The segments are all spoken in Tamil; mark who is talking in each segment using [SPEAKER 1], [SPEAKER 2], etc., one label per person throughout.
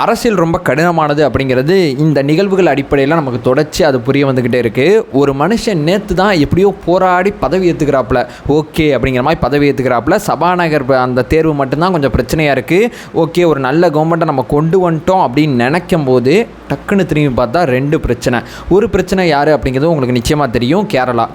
[SPEAKER 1] அரசியல் ரொம்ப கடினமானது அப்படிங்கிறது இந்த நிகழ்வுகள் அடிப்படையில் நமக்கு தொடர்ச்சி அது புரிய வந்துக்கிட்டே இருக்குது. ஒரு மனுஷன் நேற்று தான் எப்படியோ போராடி பதவி ஏற்றுக்கிறாப்புல, ஓகே அப்படிங்கிற மாதிரி பதவி ஏற்றுக்கிறாப்புல. சபாநாயகர் அந்த தேர்வு மட்டும்தான் கொஞ்சம் பிரச்சனையாக இருக்குது. ஓகே, ஒரு நல்ல கவர்மெண்ட்டை நம்ம கொண்டு வந்துட்டோம் அப்படின்னு நினைக்கும் போது டக்குன்னு திரும்பி பார்த்தா ரெண்டு பிரச்சனை. ஒரு பிரச்சனை யார் அப்படிங்கிறது உங்களுக்கு நிச்சயமாக தெரியும்.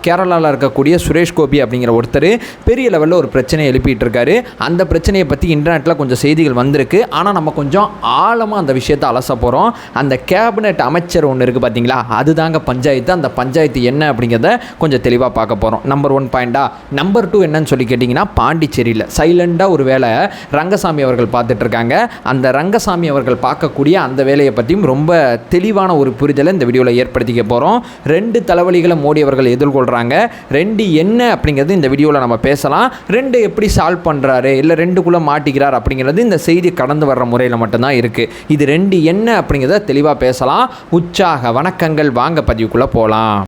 [SPEAKER 1] கேரளாவில் இருக்கக்கூடிய சுரேஷ் கோபி அப்படிங்கிற ஒருத்தர் பெரிய லெவலில் ஒரு பிரச்சனையை எழுப்பிட்டு இருக்காரு. அந்த பிரச்சனையை பற்றி இன்டர்நெட்டில் கொஞ்சம் செய்திகள் வந்திருக்கு. ஆனால் நம்ம கொஞ்சம் ஆழமாக அந்த விஷயத்தை அலச போகிறோம். அந்த கேபினெட் அமைச்சர் ஒன்று இருக்குது பார்த்தீங்களா, அதுதாங்க பஞ்சாயத்து. அந்த பஞ்சாயத்து என்ன அப்படிங்கிறத கொஞ்சம் தெளிவாக பார்க்க போகிறோம். நம்பர் 1 பாயிண்டா. நம்பர் 2 என்னன்னு சொல்லி கேட்டிங்கன்னா, பாண்டிச்சேரியில் சைலண்டாக ஒரு வேலை ரங்கசாமி அவர்கள் பார்த்துட்டு இருக்காங்க. அந்த ரங்கசாமி அவர்கள் பார்க்கக்கூடிய அந்த வேலையை பற்றியும் ரொம்ப தெளிவான ஒரு புரிதலை இந்த வீடியோவில் ஏற்படுத்திக்க போகிறோம். 2 தலைவலிகளை மோடி அவர்கள் எதிர்கொள்கிறாங்க. 2 என்ன அப்படிங்கிறது இந்த வீடியோவில் நம்ம பேசலாம். 2 எப்படி சால்வ் பண்ணுறாரு, இல்லை 2க்குள்ளே மாட்டிக்கிறார் அப்படிங்கிறது இந்த செய்தி கடந்து வர்ற முறையில் மட்டும்தான் இருக்குது. இது 2 என்ன அப்படிங்கிறத தெளிவாக பேசலாம். உற்சாக வணக்கங்கள், வாங்க பதிவுக்குள்ளே போகலாம்.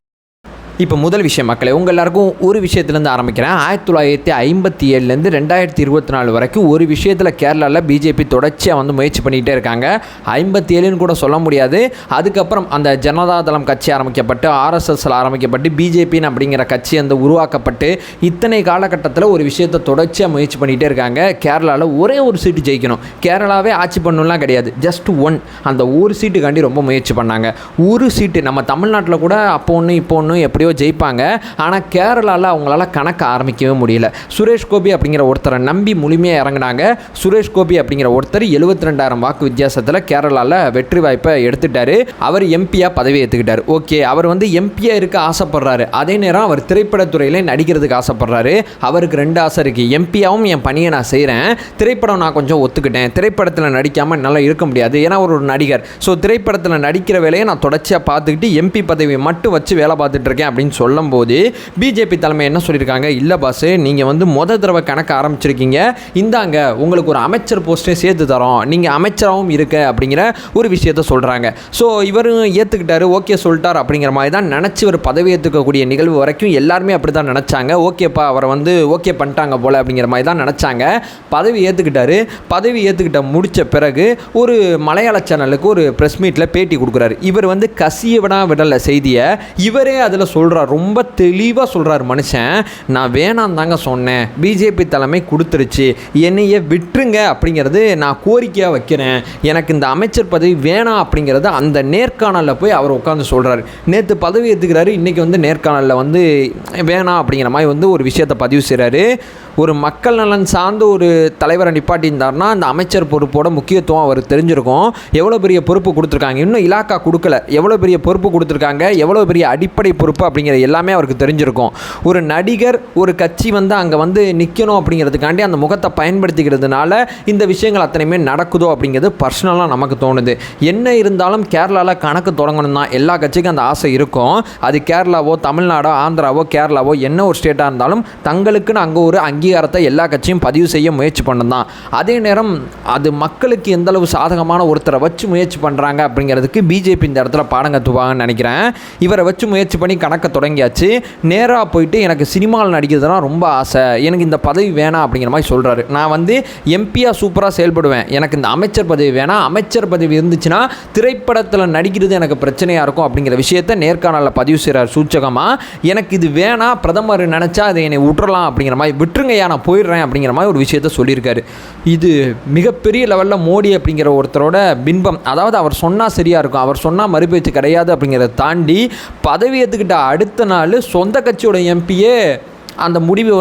[SPEAKER 1] இப்போ முதல் விஷயம் மக்களே, உங்கள் எல்லாருக்கும் ஒரு விஷயத்துலேருந்து ஆரம்பிக்கிறேன். 1957லேருந்து 2024 வரைக்கும் ஒரு விஷயத்தில் கேரளாவில் பிஜேபி தொடர்ச்சியாக முயற்சி பண்ணிகிட்டே இருக்காங்க. 57ன்னு கூட சொல்ல முடியாது. அதுக்கப்புறம் அந்த ஜனதாதளம் கட்சி ஆரம்பிக்கப்பட்டு, ஆர்எஸ்எஸ்ல ஆரம்பிக்கப்பட்டு, பிஜேபின்னு அப்படிங்கிற கட்சி உருவாக்கப்பட்டு, இத்தனை காலகட்டத்தில் ஒரு விஷயத்தை தொடர்ச்சியாக முயற்சி பண்ணிகிட்டே இருக்காங்க. கேரளாவில் ஒரே ஒரு சீட்டு ஜெயிக்கணும், கேரளாவே ஆட்சி பண்ணணும்லாம் கிடையாது, ஜஸ்ட் 1. அந்த ஒரு சீட்டுக்காண்டி ரொம்ப முயற்சி பண்ணாங்க. ஒரு சீட்டு நம்ம தமிழ்நாட்டில் கூட அப்போ ஒன்று இப்போ ஒன்று எப்படியோ ஜெயிப்பாங்க. ஆனால் கேரளாவில் அவங்களால கணக்க ஆரம்பிக்கவே முடியல. சுரேஷ் கோபி அப்படிங்கிற ஒருத்தரை நம்பி முழுமையாக இறங்கினாங்க. சுரேஷ் கோபி அப்படிங்கிற ஒருத்தர் 72,000 வாக்கு வித்தியாசத்தில் கேரளாவில் வெற்றி வாய்ப்பை எடுத்துட்டாரு. அவர் எம்பியாக பதவி ஏற்றுக்கிட்டார். ஓகே, அவர் எம்பியாக இருக்க ஆசைப்படுறாரு. அதே நேரம் அவர் திரைப்படத்துறையில் நடிக்கிறதுக்கு ஆசைப்படுறாரு. அவருக்கு 2 ஆசை இருக்குது. எம்பியாகவும் என் பணியை நான் செய்கிறேன், திரைப்படம் நான் கொஞ்சம் ஒத்துக்கிட்டேன், திரைப்படத்தில் நடிக்காமல் என்னால் இருக்க முடியாது, ஏன்னா ஒரு நடிகர். ஸோ திரைப்படத்தில் நடிக்கிற வேலையை நான் தொடர்ச்சியாக பார்த்துக்கிட்டு எம்பி பதவியை மட்டும் வச்சு வேலை பார்த்துட்டு இருக்கேன் அப்படின்னு சொல்லும்போது பிஜேபி தலைமை என்ன சொல்லியிருக்காங்க, இல்லை பாஸ், நீங்கள் மொதல் தடவை கணக்கு ஆரம்பிச்சிருக்கீங்க, இந்தாங்க உங்களுக்கு ஒரு அமைச்சர் போஸ்ட்டே சேர்த்து தரோம், நீங்கள் அமைச்சராகவும் இருக்க அப்படிங்கிற ஒரு விஷயத்த சொல்கிறாங்க. ஸோ இவரும் ஏற்றுக்கிட்டாரு, ஓகே சொல்லிட்டார் அப்படிங்கிற மாதிரி தான் நினச்சி ஒரு பதவி ஏற்றுக்கக்கூடிய நிகழ்வு வரைக்கும் எல்லாருமே அப்படி தான் நினச்சாங்க. ஓகேப்பா, அவரை ஓகே பண்ணிட்டாங்க போல் அப்படிங்கிற மாதிரி தான் நினச்சாங்க. பதவி ஏற்றுக்கிட்டாரு. பதவி ஏற்றுக்கிட்ட முடித்த பிறகு ஒரு மலையாள சேனலுக்கு ஒரு ப்ரெஸ் மீட்டில் பேட்டி கொடுக்குறாரு. இவர் கசிய விடலை செய்தியை, இவரே அதில் சொல்கிறார், ரொம்ப தெளிவாக சொல்கிறார் மனுஷன். நான் வேணாம் தாங்க சொன்னேன், பிஜேபி தலைமை கொடுத்துருச்சு, என்னைய விட்டுருங்க அப்படிங்கிறது நான் கோரிக்கையாக வைக்கிறேன், எனக்கு இந்த அமைச்சர் பதவி வேணாம் அப்படிங்கிறத அந்த நேர்காணலில் போய் அவர் உட்காந்து சொல்கிறாரு. நேற்று பதவி ஏற்றுக்கிறாரு, இன்றைக்கி நேர்காணலில் வேணாம் அப்படிங்கிற மாதிரி ஒரு விஷயத்தை பதிவு செய்கிறாரு. ஒரு மக்கள் நலன் சார்ந்த ஒரு தலைவரை நிப்பாட்டியிருந்தார்னா அந்த அமைச்சர் பொறுப்போட முக்கியத்துவம் அவர் தெரிஞ்சிருக்கும். எவ்வளோ பெரிய பொறுப்பு கொடுத்துருக்காங்க, இன்னும் இலாக்கா கொடுக்கல, எவ்வளோ பெரிய பொறுப்பு கொடுத்துருக்காங்க, எவ்வளோ பெரிய அடிப்படை பொறுப்பு அப்படிங்கிற எல்லாமே அவருக்கு தெரிஞ்சிருக்கும். ஒரு நடிகர் ஒரு கட்சி அங்கே நிற்கணும் அப்படிங்கிறதுக்காண்டி அந்த முகத்தை பயன்படுத்திக்கிறதுனால இந்த விஷயங்கள் அத்தனையுமே நடக்குதோ அப்படிங்கிறது பர்சனலாக நமக்கு தோணுது. என்ன இருந்தாலும் கேரளாவில் கணக்கு தொடங்கணும் தான் எல்லா கட்சிக்கும் அந்த ஆசை இருக்கும். அது கேரளாவோ தமிழ்நாடோ ஆந்திராவோ கேரளாவோ என்ன ஒரு ஸ்டேட்டாக இருந்தாலும் தங்களுக்குன்னு அங்கே ஒரு அங்கீகாரத்தை எல்லா கட்சியும் பதிவு செய்ய முயற்சி பண்ணணும் தான். அதே நேரம் அது மக்களுக்கு எந்தளவு சாதகமான ஒருத்தரை வச்சு முயற்சி பண்ணுறாங்க அப்படிங்கிறதுக்கு பிஜேபி இந்த இடத்துல பாடம் கற்றுவாங்கன்னு நினைக்கிறேன். இவரை வச்சு முயற்சி பண்ணி கணக்கை தொடங்கியாச்சு. நேராக போயிட்டு எனக்கு சினிமாவில் நடிக்கிறதுனா ரொம்ப ஆசை, எனக்கு இந்த பதவி வேணாம் அப்படிங்கிற மாதிரி சொல்கிறாரு. நான் எம்பியாக சூப்பராக செயல்படுவேன், எனக்கு இந்த அமைச்சர் பதவி வேணாம், அமைச்சர் பதவி இருந்துச்சுன்னா திரைப்படத்தில் நடிக்கிறது எனக்கு பிரச்சனையாக இருக்கும் அப்படிங்கிற விஷயத்தை நேர்காணலில் பதிவு செய்கிறார் சூச்சகமாக. எனக்கு இது வேணாம், பிரதமர் நினச்சா அதை என்னை விட்டுறலாம் அப்படிங்கிற மாதிரி, விட்டுருங்கய்யா நான் போயிடுறேன் அப்படிங்கிற மாதிரி ஒரு விஷயத்த சொல்லியிருக்காரு. இது மிகப்பெரிய லெவலில் மோடி அப்படிங்கிற ஒருத்தரோட பின்பம். அதாவது அவர் சொன்னால் சரியாக இருக்கும், அவர் சொன்னால் மறுபேச்சு கிடையாது அப்படிங்கிறத தாண்டி பதவி ஏற்றுக்கிட்ட அடுத்த நாள் சொந்த கட்சியோட எம்பியே அந்த முடிவை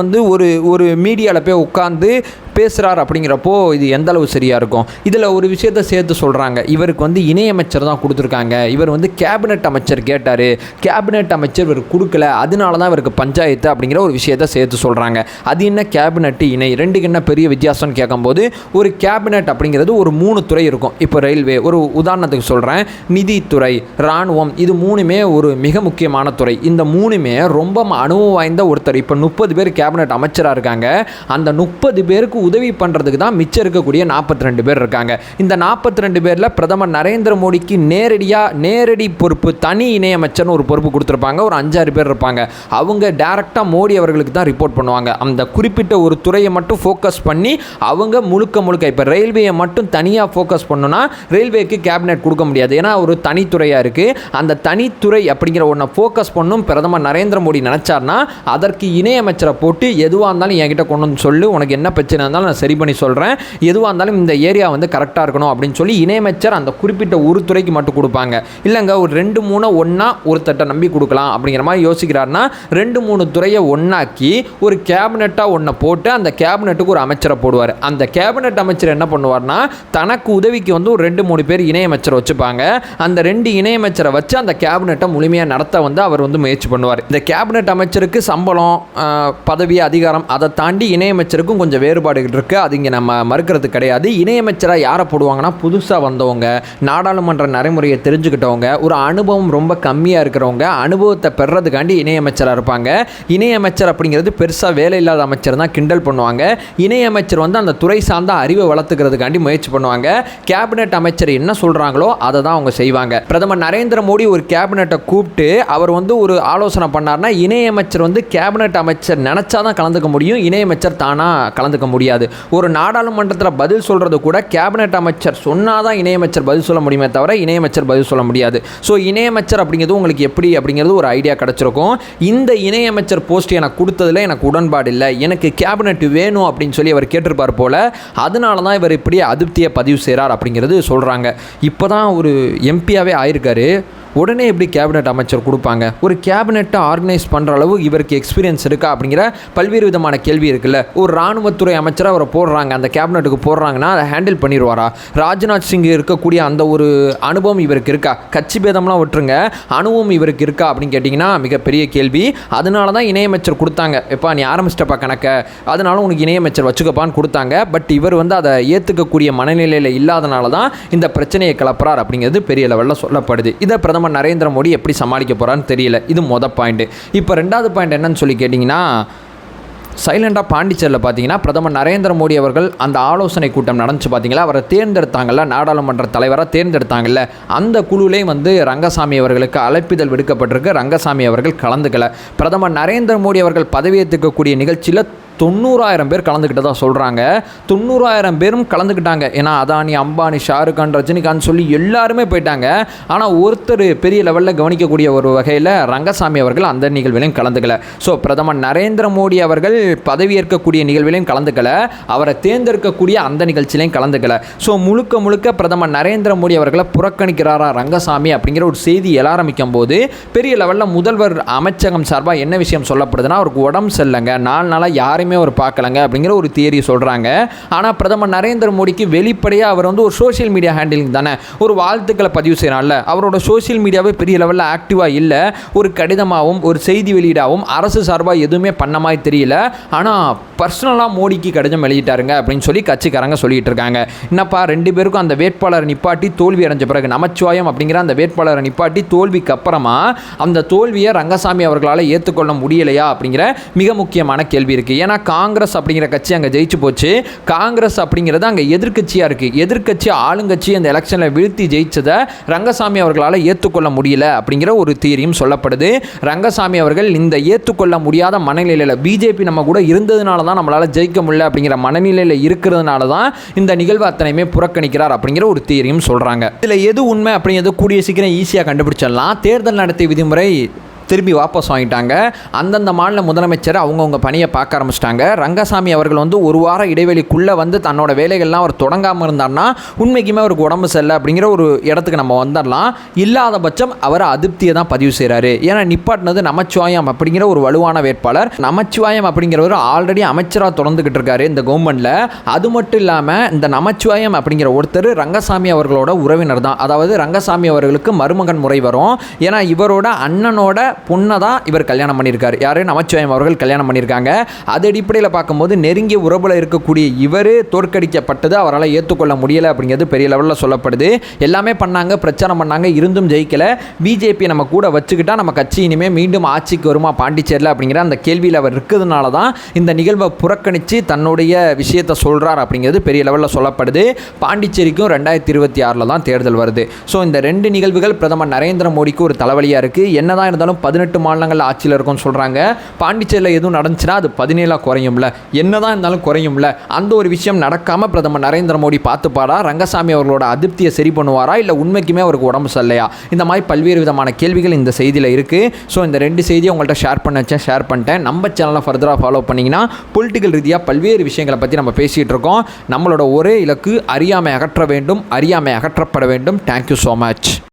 [SPEAKER 1] ஒரு மீடியாவில் போய் உட்காந்து பேசுகிறார் அப்படிங்கிறப்போ இது எந்த அளவு சரியாக இருக்கும். இதில் ஒரு விஷயத்தை சேர்த்து சொல்கிறாங்க, இவருக்கு இணையமைச்சர் தான் கொடுத்துருக்காங்க, இவர் கேபினெட் அமைச்சர் கேட்டார், கேபினெட் அமைச்சர் இவர் கொடுக்கல, அதனால தான் இவருக்கு பஞ்சாயத்து அப்படிங்கிற ஒரு விஷயத்தை சேர்த்து சொல்கிறாங்க. அது என்ன கேபினெட்டு இணை, ரெண்டுக்கு என்ன பெரிய வித்தியாசம்னு கேட்கும்போது, ஒரு கேபினெட் அப்படிங்கிறது ஒரு 3 துறை இருக்கும். இப்போ ரயில்வே ஒரு உதாரணத்துக்கு சொல்கிறேன், நிதித்துறை, இராணுவம், இது 3மே ஒரு மிக முக்கியமான துறை. இந்த 3மே ரொம்ப அனுபவம் வாய்ந்த ஒருத்தர். இப்போ 30 பேர் கேபினெட் அமைச்சராக இருக்காங்க. அந்த 30 பேருக்கு உதவி பண்ணுறதுக்கு தான் மிச்சம் இருக்கக்கூடிய 42 பேர் இருக்காங்க. இந்த 42 பேரில் பிரதமர் நரேந்திர மோடிக்கு நேரடி பொறுப்பு, தனி இணையமைச்சர்னு ஒரு பொறுப்பு கொடுத்துருப்பாங்க. ஒரு 5-6 பேர் இருப்பாங்க. அவங்க டைரெக்டாக மோடி அவர்களுக்கு தான் ரிப்போர்ட் பண்ணுவாங்க. அந்த குறிப்பிட்ட ஒரு துறையை மட்டும் ஃபோக்கஸ் பண்ணி அவங்க முழுக்க இப்போ ரயில்வேயை மட்டும் தனியாக ஃபோக்கஸ் பண்ணணும்னா ரயில்வேக்கு கேபினெட் கொடுக்க முடியாது. ஏன்னா ஒரு தனித்துறையாக இருக்குது. அந்த தனித்துறை அப்படிங்கிற ஒன்றை ஃபோக்கஸ் பண்ணும் பிரதமர் நரேந்திர மோடி நினச்சார்னா அதற்கு இணையமைச்சரை போட்டு எதுவாக இருந்தாலும் என்கிட்ட கொண்டு வந்து சொல்லு, உனக்கு என்ன பிரச்சனை இருந்தாலும் நான் சரி பண்ணி சொல்கிறேன், எதுவாக இருந்தாலும் இந்த ஏரியா வந்து கரெக்டாக இருக்கணும் அப்படின்னு சொல்லி இணையமைச்சர் அந்த குறிப்பிட்ட ஒரு துறைக்கு மட்டும் கொடுப்பாங்க. இல்லைங்க ஒரு 2-3 ஒன்றா ஒருத்தட்ட நம்பி கொடுக்கலாம் அப்படிங்கிற மாதிரி யோசிக்கிறாருன்னா 2-3 துறையை ஒன்றாக்கி ஒரு கேபினெட்டாக ஒன்றை போட்டு அந்த கேபினெட்டுக்கு ஒரு அமைச்சரை போடுவார். அந்த கேபினெட் அமைச்சர் என்ன பண்ணுவார்னா தனக்கு உதவிக்கு வந்து ஒரு 2-3 பேர் இணையமைச்சர் வச்சுப்பாங்க. அந்த 2 இணையமைச்சரை வச்சு அந்த கேபினெட்டை முழுமையாக நடத்த வந்து அவர் வந்து முயற்சி பண்ணுவார். இந்த கேபினெட் அமைச்சருக்கு சம்பளம், பதவி, அதிகாரம் அதை தாண்டி இணையமைச்சருக்கும் கொஞ்சம் வேறுபாடுகள் இருக்குது. அது இங்கே நம்ம மறுக்கிறது கிடையாது. இணையமைச்சராக யாரை போடுவாங்கன்னா புதுசாக வந்தவங்க, நாடாளுமன்ற நடைமுறையை தெரிஞ்சுக்கிட்டவங்க, ஒரு அனுபவம் ரொம்ப கம்மியாக இருக்கிறவங்க, அனுபவத்தை பெறதுக்காண்டி இணையமைச்சராக இருப்பாங்க. இணையமைச்சர் அப்படிங்கிறது பெருசாக வேலை இல்லாத அமைச்சர் தான் கிண்டல் பண்ணுவாங்க. இணையமைச்சர் வந்து அந்த துறை சார்ந்த அறிவை வளர்த்துக்கிறதுக்காண்டி முயற்சி பண்ணுவாங்க. கேபினெட் அமைச்சர் என்ன சொல்கிறாங்களோ அதை தான் அவங்க செய்வாங்க. பிரதமர் நரேந்திர மோடி ஒரு கேபினெட்டை கூப்பிட்டு அவர் வந்து ஒரு ஆலோசனை பண்ணார்னா இணையமைச்சர் வந்து கேபினெட் அமைச்சர் நினச்சா தான் கலந்துக்க முடியும், இணையமைச்சர் தானாக கலந்துக்க முடியாது. ஒரு நாடாளுமன்றத்தில் பதில் சொல்கிறது கூட கேபினெட் அமைச்சர் சொன்னால் தான் இணையமைச்சர் பதில் சொல்ல முடியுமே தவிர இணையமைச்சர் பதில் சொல்ல முடியாது. ஸோ இணையமைச்சர் அப்படிங்கிறது உங்களுக்கு எப்படி அப்படிங்கிறது ஒரு ஐடியா கிடச்சிருக்கும். இந்த இணையமைச்சர் போஸ்ட் எனக்கு கொடுத்ததில் எனக்கு உடன்பாடு இல்லை, எனக்கு கேபினெட் வேணும் அப்படின்னு சொல்லி அவர் கேட்டிருப்பார் போல. அதனால தான் இவர் இப்படி அதிருப்தியை பதிவு செய்கிறார் அப்படிங்கிறது சொல்கிறாங்க. இப்போ தான் ஒரு எம்பியாகவே ஆயிருக்காரு. உடனே எப்படி கேபினெட் அமைச்சர் கொடுப்பாங்க? ஒரு கேபினெட்டை ஆர்கனைஸ் பண்ணுற அளவு இவருக்கு எக்ஸ்பீரியன்ஸ் இருக்கா அப்படிங்கிற பல்வேறு விதமான கேள்வி இருக்குல்ல. ஒரு இராணுவத்துறை அமைச்சராக அவரை போடுறாங்க, அந்த கேபினெட்டுக்கு போடுறாங்கன்னா அதை ஹேண்டில் பண்ணிடுவாரா? ராஜ்நாத் சிங் இருக்கக்கூடிய அந்த ஒரு அனுபவம் இவருக்கு இருக்கா? கட்சி பேதம்லாம் விட்டுருங்க, அனுபவம் இவருக்கு இருக்கா அப்படின்னு கேட்டிங்கன்னா மிகப்பெரிய கேள்வி. அதனால தான் இணையமைச்சர் கொடுத்தாங்க. எப்பா நீ ஆரம்பிச்சிட்டப்பா கணக்க, அதனால உனக்கு இணையமைச்சர் வச்சுக்கப்பான்னு கொடுத்தாங்க. பட் இவர் வந்து அதை ஏற்றுக்கக்கூடிய மனநிலையில் இல்லாதனால தான் இந்த பிரச்சனையை கிளப்புறார் அப்படிங்கிறது பெரிய லெவலில் சொல்லப்படுது. இதை பிரதமர் நரேந்திர மோடி எப்படி சமாளிக்க போறான்னு தெரியல. இது மொதல் பாயிண்ட். இப்போ 2வது பாயிண்ட் என்னன்னு சொல்லி கேட்டிங்கன்னா, சைலண்டாக பாண்டிச்சேரியில் பார்த்தீங்கன்னா பிரதமர் நரேந்திர மோடி அவர்கள் அந்த ஆலோசனை கூட்டம் நடந்துச்சு பார்த்தீங்களா, அவரை தேர்ந்தெடுத்தாங்கல்ல, நாடாளுமன்ற தலைவராக தேர்ந்தெடுத்தாங்கல்ல, அந்த குழுவிலேயும் வந்து ரங்கசாமி அவர்களுக்கு அழைப்பிதழ் விடுக்கப்பட்டிருக்கு. ரங்கசாமி அவர்கள் கலந்துக்கல. பிரதமர் நரேந்திர மோடி அவர்கள் பதவியேற்றுக்கக்கூடிய நிகழ்ச்சியில் 90,000 பேர் கலந்துக்கிட்டதா சொல்கிறாங்க. 90,000 பேரும் கலந்துக்கிட்டாங்க. ஏன்னா அதானி, அம்பானி, ஷாருக் கான், ரஜினிகாந்த் சொல்லி எல்லாருமே போயிட்டாங்க. ஆனால் ஒருத்தர் பெரிய லெவலில் கவனிக்கக்கூடிய ஒரு வகையில் ரங்கசாமி அவர்கள் அந்த நிகழ்விலையும் கலந்துக்கல. ஸோ பிரதமர் நரேந்திர மோடி அவர்கள் பதவியேற்கக்கூடிய நிகழ்விலையும் கலந்துக்கல, அவரை தேர்ந்தெடுக்கக்கூடிய அந்த நிகழ்ச்சியிலையும் கலந்துக்கல. ஸோ முழுக்க பிரதமர் நரேந்திர மோடி அவர்களை புறக்கணிக்கிறாரா ரங்கசாமி அப்படிங்கிற ஒரு செய்தி எழ ஆரம்பிக்கும் போது பெரிய லெவலில் முதல்வர் அமைச்சகம் சார்பாக என்ன விஷயம் சொல்லப்படுதுன்னா, அவருக்கு உடம்பு சரியில்லைங்க, 4 நாளாக யாரையுமே அவர் பார்க்கலங்க அப்படிங்கிற ஒரு தியரி சொல்கிறாங்க. ஆனால் பிரதமர் நரேந்திர மோடிக்கு வெளிப்படையாக அவர் வந்து ஒரு சோஷியல் மீடியா ஹேண்டிலிங் தானே, ஒரு வாழ்த்துக்களை பதிவு செய்கிறான்ல, அவரோட சோஷியல் மீடியாவே பெரிய லெவலில் ஆக்டிவாக இல்லை. ஒரு கடிதமாகவும் ஒரு செய்தி வெளியீடாகவும் அரசு சார்பாக எதுவுமே பண்ண மாதிரி தெரியல. ஆனால் பர்சனலாக மோடிக்கு கடிதம் எழுதிட்டாருங்க அப்படின்னு சொல்லி கட்சிக்காரங்க சொல்லிட்டு இருக்காங்க. என்னப்பா 2 பேருக்கும் அந்த வேட்பாளரை நிப்பாட்டி தோல்வி அடைஞ்ச பிறகு, நமச்சிவாயம் அப்படிங்கிற அந்த வேட்பாளரை நிப்பாட்டி தோல்விக்கு அப்புறமா அந்த தோல்வியை ரங்கசாமி அவர்களால் ஏற்றுக்கொள்ள முடியலையா அப்படிங்கிற மிக முக்கியமான கேள்வி இருக்குது. ஏன்னா காங்கிரஸ் அப்படிங்கிற கட்சி அங்கே ஜெயிச்சு போச்சு. காங்கிரஸ் அப்படிங்கிறது அங்கே எதிர்கட்சியாக இருக்குது. எதிர்கட்சி ஆளுங்கட்சி அந்த எலெக்ஷனில் வீழ்த்தி ஜெயிச்சதை ரங்கசாமி அவர்களால் ஏற்றுக்கொள்ள முடியல அப்படிங்கிற ஒரு தியரியும் சொல்லப்படுது. ரங்கசாமி அவர்கள் இந்த ஏற்றுக்கொள்ள முடியாத மனநிலையில், பிஜேபி நம்ம கூட இருந்ததுனால தான் நம்மளால் ஜெயிக்க முடியல அப்படிங்கிற மனநிலையில் இருக்கிறதுனால தான் இந்த நிகழ்வு அத்தனையுமே புறக்கணிக்கிறார் அப்படிங்கிற ஒரு தியரியும் சொல்கிறாங்க. இதில் எது உண்மை அப்படிங்கிறது கூடிய சீக்கிரம் ஈஸியாக கண்டுபிடிச்சிடலாம். தேர்தல் நடத்தை விதிமுறை திரும்பி வாபஸ் வாங்கிட்டாங்க. அந்தந்த மாநில முதலமைச்சர் அவங்கவுங்க பணியை பார்க்க ஆரம்பிச்சிட்டாங்க. ரங்கசாமி அவர்கள் வந்து ஒரு வார இடைவெளிக்குள்ளே வந்து தன்னோட வேலைகள்லாம் அவர் தொடங்காமல் இருந்தார்னா உண்மைக்குமே அவருக்கு உடம்பு சரியில்லை அப்படிங்கிற ஒரு இடத்துக்கு நம்ம வந்துடலாம். இல்லாத பட்சம் அவர் அதிருப்தியை தான் பதிவு செய்கிறாரு. ஏன்னா நிப்பாட்டினது நமச்சிவாயம் அப்படிங்கிற ஒரு வலுவான வேட்பாளர். நமச்சிவாயம் அப்படிங்கிறவர் ஆல்ரெடி அமைச்சராக தொடர்ந்துக்கிட்டு இருக்காரு இந்த கவர்மெண்ட்டில். அது மட்டும் இல்லாமல் இந்த நமச்சிவாயம் அப்படிங்கிற ஒருத்தர் ரங்கசாமி அவர்களோட உறவினர் தான். அதாவது ரங்கசாமி அவர்களுக்கு மருமகன் முறை வரும். ஏன்னா இவரோட அண்ணனோட பொண்ணை தான் இவர் கல்யாணம் பண்ணியிருக்காரு. யார்? நமச்சிவாயம் அவர்கள் கல்யாணம் பண்ணியிருக்காங்க. அது அடிப்படையில் பார்க்கும்போது நெருங்கிய உறவில் இருக்கக்கூடிய இவர் தோற்கடிக்கப்பட்டது அவரால் ஏற்றுக்கொள்ள முடியலை அப்படிங்கிறது பெரிய லெவலில் சொல்லப்படுது. எல்லாமே பண்ணாங்க, பிரச்சாரம் பண்ணாங்க, இருந்தும் ஜெயிக்கலை. பிஜேபி நம்ம கூட வச்சுக்கிட்டா நம்ம கட்சி இனிமேல் மீண்டும் ஆட்சிக்கு வருமா பாண்டிச்சேரியில் அப்படிங்கிற அந்த கேள்வியில் அவர் இருக்கிறதுனால தான் இந்த நிகழ்வை புறக்கணித்து தன்னுடைய விஷயத்தை சொல்கிறார் அப்படிங்கிறது பெரிய லெவலில் சொல்லப்படுது. பாண்டிச்சேரிக்கும் 2026 தான் தேர்தல் வருது. ஸோ இந்த 2 நிகழ்வுகள் பிரதமர் நரேந்திர மோடிக்கு ஒரு தலைவலியாக இருக்குது. என்னதான் இருந்தாலும் 18 மாநிலங்கள் ஆட்சியில் இருக்கும்னு சொல்கிறாங்க. பாண்டிச்சேரியில் எதுவும் நடந்துச்சுன்னா அது 17 குறையும்ல, என்னதான் இருந்தாலும் குறையும்ல. அந்த ஒரு விஷயம் நடக்காமல் பிரதமர் நரேந்திர மோடி பார்த்துப்பாரா? ரங்கசாமி அவர்களோட அதிருப்தியை சரி பண்ணுவாரா? இல்லை உண்மைக்குமே அவருக்கு உடம்பு சரியில்லையா? இந்த மாதிரி பல்வேறு விதமான கேள்விகள் இந்த செய்தியில் இருக்குது. ஸோ இந்த 2 செய்தியை உங்கள்கிட்ட ஷேர் பண்ண வச்சேன், ஷேர் பண்ணிட்டேன். நம்ம சேனலை ஃபர்தராக ஃபாலோ பண்ணிங்கன்னா பொலிட்டிக்கல் ரீதியாக பல்வேறு விஷயங்களை பற்றி நம்ம பேசிகிட்டு இருக்கோம். நம்மளோட ஒரே இலக்கு அறியாமை அகற்ற வேண்டும், அறியாமை அகற்றப்பட வேண்டும். Thank you so much.